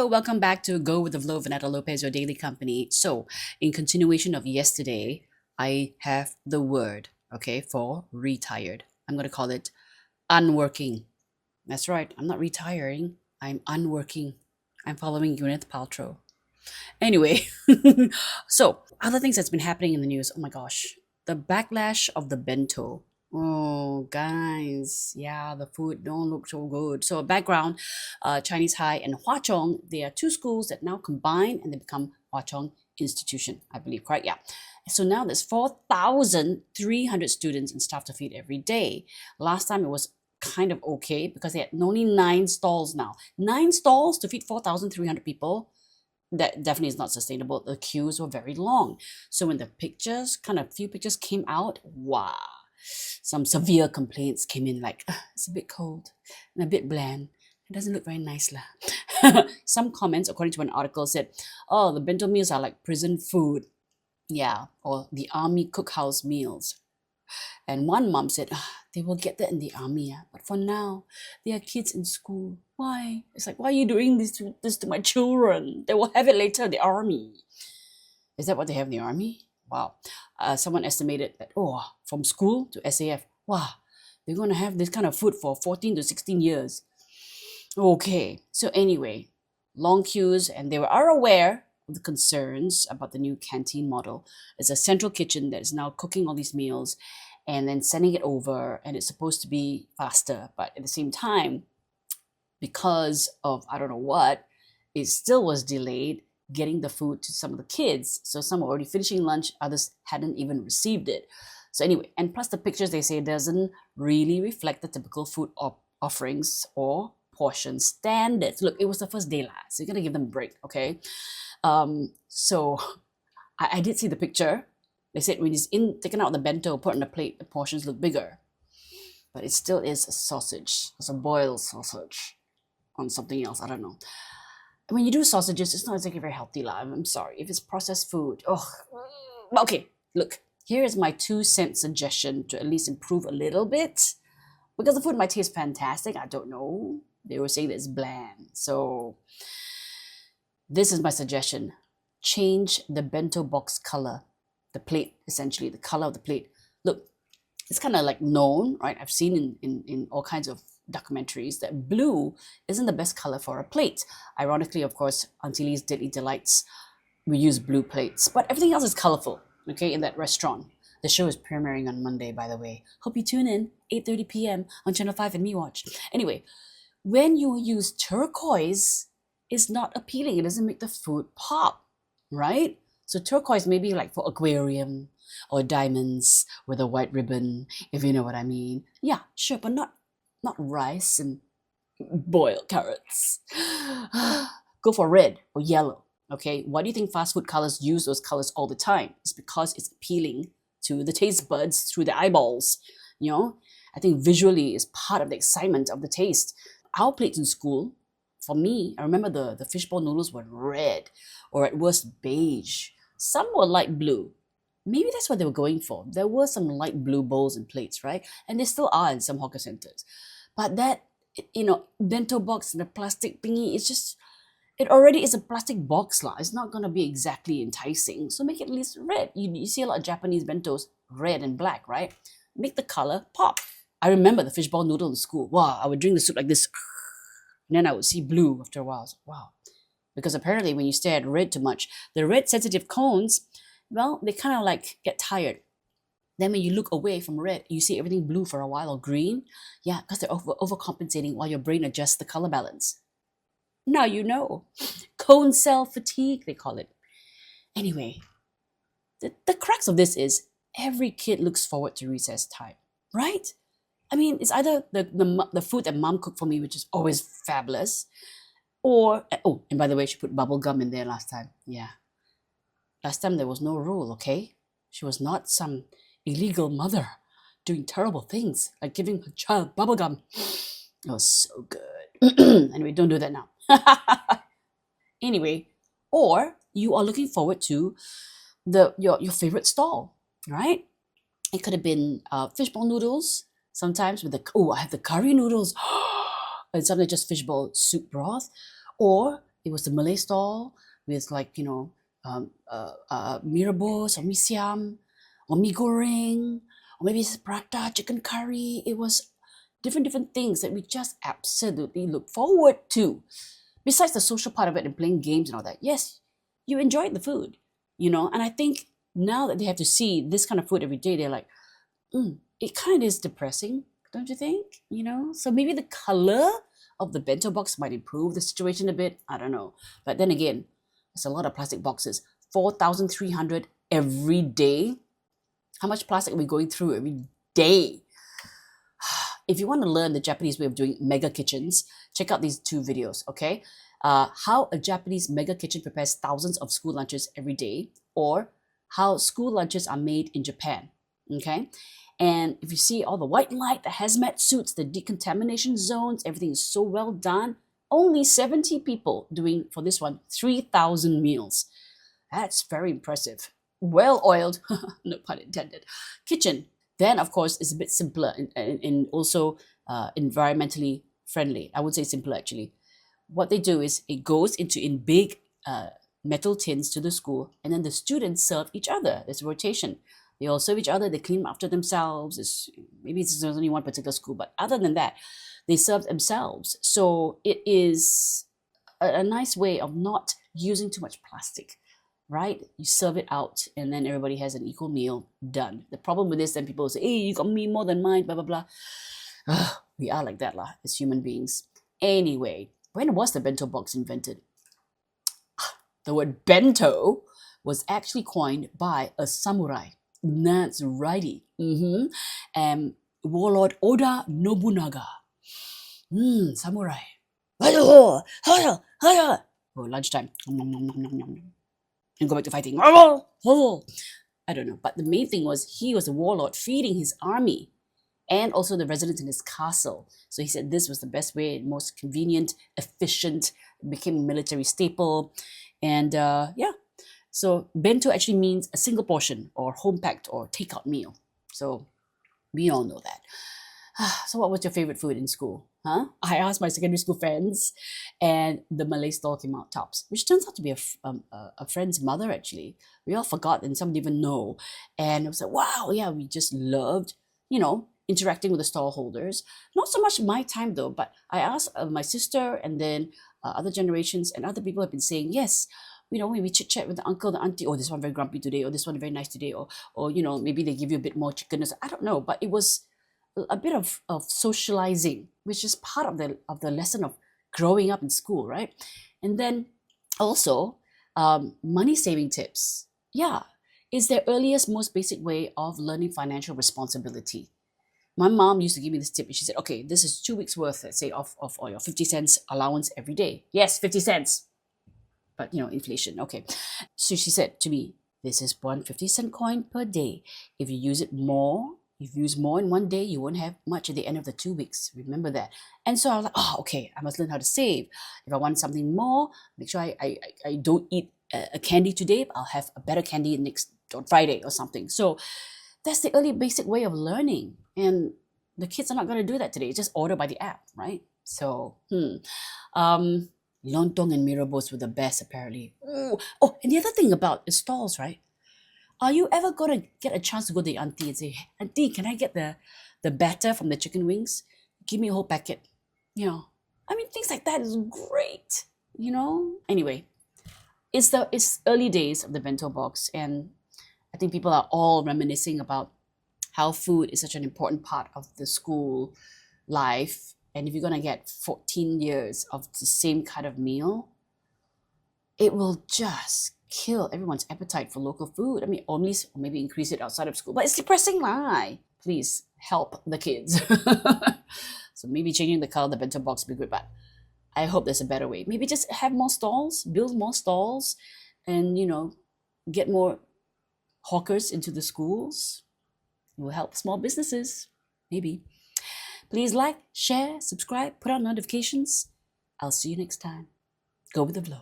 Hello, welcome back to Go with the Flow, Vernetta Lopez, your daily company. So, in continuation of yesterday, I have the word, okay, for retired. I'm going to call it unworking. That's right, I'm not retiring, I'm unworking. I'm following Gwyneth Paltrow. Anyway, so other things that's been happening in the news. Oh my gosh, the backlash of the bento. Oh, guys, yeah, the food don't look so good. So, background, Chinese High and Hua Chong, they are two schools that now combine and they become Hua Chong Institution, I believe, correct? Yeah. So now there's 4,300 students and staff to feed every day. Last time it was kind of okay because they had only 9 stalls now. 9 stalls to feed 4,300 people, that definitely is not sustainable. The queues were very long. So when the pictures, kind of few pictures came out, wow, some severe complaints came in like, it's a bit cold and a bit bland. It doesn't look very nice lah. Some comments, according to an article, said, oh, the bento meals are like prison food. Yeah, or the army cookhouse meals. And one mom said, they will get that in the army, but for now, they are kids in school. Why? It's like, why are you doing this to my children? They will have it later in the army. Is that what they have in the army? Wow. Someone estimated that, from school to SAF, wow, they're going to have this kind of food for 14 to 16 years. Okay, so anyway, long queues, and they are aware of the concerns about the new canteen model. It's a central kitchen that is now cooking all these meals and then sending it over, and it's supposed to be faster, but at the same time, because of I don't know what, it still was delayed getting the food to some of the kids. So some were already finishing lunch, others hadn't even received it. So anyway, and plus the pictures, they say, doesn't really reflect the typical food offerings or portion standards. Look, it was the first day last, so you're gonna give them a break, okay? So I did see the picture. They said when it's taken out of the bento, put on the plate, the portions look bigger. But it still is a sausage. It's a boiled sausage on something else. I don't know. When you do sausages, it's not exactly very healthy. I'm sorry. If it's processed food, okay, look, here is my 2 cent suggestion to at least improve a little bit. Because the food might taste fantastic, I don't know. They were saying that it's bland. So this is my suggestion. Change the bento box color. The plate, essentially, the color of the plate. Look, it's kind of like known, right? I've seen in all kinds of documentaries that blue isn't the best color for a plate. Ironically, of course, Auntie Lee's Deadly Delights, we use blue plates, but everything else is colorful, okay, in that restaurant. The show is premiering on Monday, by the way. Hope you tune in, 8:30 p.m. on Channel 5 and MeWatch. Anyway, when you use turquoise, it's not appealing. It doesn't make the food pop, right? So turquoise maybe like for aquarium or diamonds with a white ribbon, if you know what I mean. Yeah, sure, but not rice and boiled carrots. Go for red or yellow. Okay, why do you think fast food colors use those colors all the time? It's because it's appealing to the taste buds through the eyeballs. You know, I think visually is part of the excitement of the taste. Our plates in school, for me, I remember the fishball noodles were red or at worst beige. Some were light blue. Maybe that's what they were going for. There were some light blue bowls and plates, right? And there still are in some hawker centers. But that, bento box and the plastic thingy, it's just, it already is a plastic box lah. It's not gonna be exactly enticing. So make it at least red. You see a lot of Japanese bentos, red and black, right? Make the color pop. I remember the fishball noodle in school. Wow, I would drink the soup like this. And then I would see blue after a while. I was like, wow. Because apparently when you stare at red too much, the red sensitive cones, well, they kind of like get tired. Then when you look away from red, you see everything blue for a while or green. Yeah, because they're overcompensating while your brain adjusts the color balance. Now you know. Cone cell fatigue, they call it. Anyway, the crux of this is every kid looks forward to recess time, right? I mean, it's either the food that mom cooked for me, which is always fabulous, or, and by the way, she put bubble gum in there last time. Yeah. Last time there was no rule, okay? She was not some illegal mother doing terrible things, like giving her child bubble gum. It was so good. Anyway, don't do that now. Anyway, or you are looking forward to your favorite stall, right? It could have been fishball noodles, sometimes with I have the curry noodles, and sometimes just fishball soup broth. Or it was the Malay stall with like, Mee Rebus or Mee Siam or Mee Goreng or maybe it's Prata, chicken curry. It was different things that we just absolutely look forward to. Besides the social part of it and playing games and all that, yes, you enjoyed the food, and I think now that they have to see this kind of food every day, they're like, it kind of is depressing, don't you think? So maybe the color of the bento box might improve the situation a bit. I don't know. But then again, it's a lot of plastic boxes. 4,300 every day. How much plastic are we going through every day? If you want to learn the Japanese way of doing mega kitchens, check out these 2 videos, okay? How a Japanese mega kitchen prepares thousands of school lunches every day, or how school lunches are made in Japan, okay? And if you see all the white light, the hazmat suits, the decontamination zones, everything is so well done. Only 70 people doing, for this one, 3,000 meals. That's very impressive. Well-oiled, no pun intended, kitchen. Then, of course, is a bit simpler and also environmentally friendly. I would say simpler, actually. What they do is it goes in big metal tins to the school, and then the students serve each other. There's a rotation. They all serve each other. They clean after themselves. Maybe it's only one particular school, but other than that, they serve themselves. So it is a nice way of not using too much plastic. Right? You serve it out and then everybody has an equal meal done. The problem with this, then people say, hey, you got me more than mine, blah, blah, blah. We are like that as human beings. Anyway, when was the bento box invented? The word bento was actually coined by a samurai. That's righty. Warlord Oda Nobunaga. Samurai. Oh, lunchtime. And go back to fighting. I don't know. But the main thing was he was a warlord feeding his army and also the residents in his castle. So he said this was the best way, most convenient, efficient, became a military staple. And so bento actually means a single portion or home-packed or take-out meal. So we all know that. So what was your favorite food in school? I asked my secondary school friends, and the Malay stall came out tops, which turns out to be a friend's mother, actually. We all forgot, and some didn't even know. And it was like, wow, yeah, we just loved, interacting with the stall holders. Not so much my time, though, but I asked my sister, and then other generations, and other people have been saying, yes, when we chit-chat with the uncle, the auntie, oh, this one very grumpy today, or this one very nice today, or maybe they give you a bit more chicken. I don't know, but it was a bit of socializing, which is part of the lesson of growing up in school, right? And then also money saving tips. Yeah, is their earliest, most basic way of learning financial responsibility. My mom used to give me this tip. She said, okay, this is 2 weeks worth, let's say, of your 50 cents allowance every day. Yes, 50 cents. But inflation, okay. So she said to me, this is 1 50-cent coin per day. If you use more in one day, you won't have much at the end of the 2 weeks. Remember that. And so I was like, oh, okay, I must learn how to save. If I want something more, make sure I don't eat a candy today, but I'll have a better candy on Friday or something. So that's the early basic way of learning. And the kids are not going to do that today. Just order by the app, right? So, lontong and Mee Rebus were the best, apparently. Ooh. Oh, and the other thing about the stalls, right? Are you ever going to get a chance to go to the auntie and say, auntie, can I get the batter from the chicken wings? Give me a whole packet. Things like that is great. Anyway, it's early days of the bento box, and I think people are all reminiscing about how food is such an important part of the school life. And if you're going to get 14 years of the same kind of meal, it will just kill everyone's appetite for local food. Or maybe increase it outside of school. But it's depressing, lie. Please help the kids. So maybe changing the color of the bento box would be good, but I hope there's a better way. Maybe just have more stalls, build more stalls, and get more hawkers into the schools. It will help small businesses, maybe. Please like, share, subscribe, put on notifications. I'll see you next time. Go with the flow.